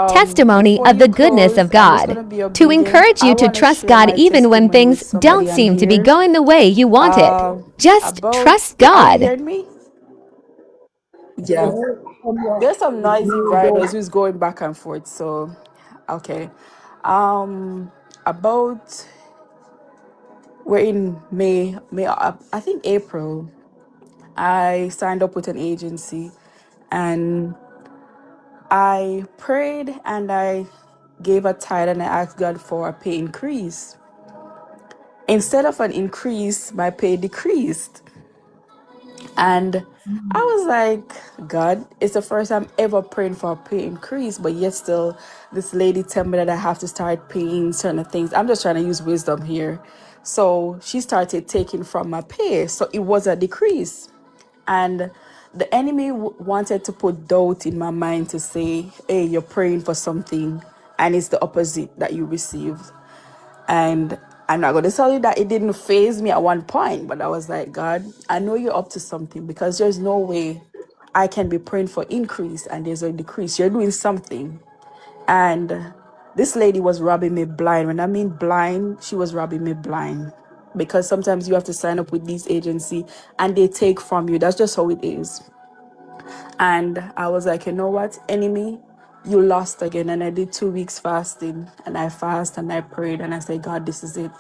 Testimony Before of you the goodness close, of I'm just God. gonna be To obedient. encourage I you to want to trust share God my even when testimony with things don't somebody on seem to be here. going the way you want it. Just About trust are you God. hearing me? Yeah. There's some noisy riders who's going back and forth. So, okay. About we're in May. I think April. I signed up with an agency, and I prayed and I gave a tithe and I asked God for a pay increase. Instead of an increase, my pay decreased. And I was like, God, it's the first time ever praying for a pay increase, but yet still this lady tell me that I have to start paying certain things. I'm just trying to use wisdom here. So she started taking from my pay. So it was a decrease. And the enemy wanted to put doubt in my mind to say, hey, you're praying for something and it's the opposite that you received. And I'm not going to tell you that it didn't phase me at one point, but I was like, God, I know you're up to something, because there's no way I can be praying for increase and there's a decrease. You're doing something. And this lady was robbing me blind. When I mean blind, she was robbing me blind. Because sometimes you have to sign up with these agency and they take from you. That's just how it is. And I was like, you know what, enemy, you lost again. And I did 2 weeks fasting, and I fast and I prayed and I said, God, this is it.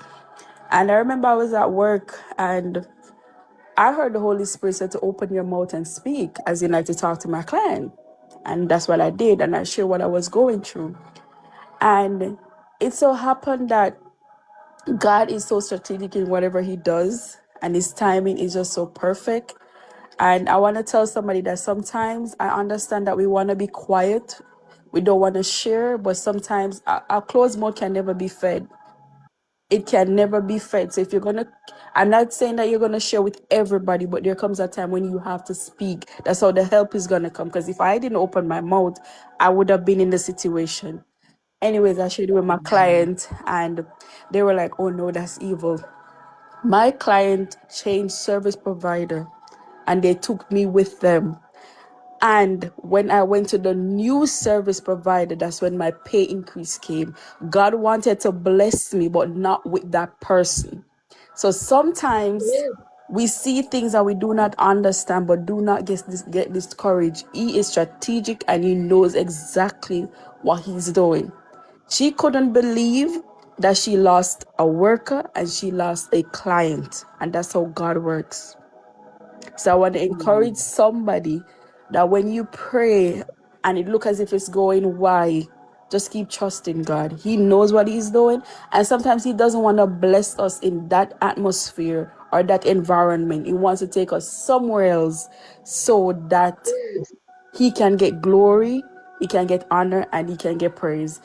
And I remember I was at work and I heard the Holy Spirit say to open your mouth and speak, as in like to talk to my client. And that's what I did. And I shared what I was going through. And it so happened that God is so strategic in whatever he does, and his timing is just so perfect. And I want to tell somebody that sometimes I understand that we want to be quiet. We don't want to share, but sometimes our closed mouth can never be fed. It can never be fed. So if you're going to, I'm not saying that you're going to share with everybody, but there comes a time when you have to speak. That's how the help is going to come. Because if I didn't open my mouth, I would have been in the situation. Anyways, I shared it with my client, and they were like, oh no, that's evil. My client changed service provider and they took me with them. And when I went to the new service provider, that's when my pay increase came. God wanted to bless me, but not with that person. So sometimes we see things that we do not understand, but do not get discouraged. He is strategic and he knows exactly what he's doing. She couldn't believe that she lost a worker and she lost a client. And that's how God works. So I want to encourage somebody that when you pray and it looks as if it's going why, just keep trusting God. He knows what he's doing. And sometimes he doesn't want to bless us in that atmosphere or that environment. He wants to take us somewhere else so that he can get glory, he can get honor, and he can get praise.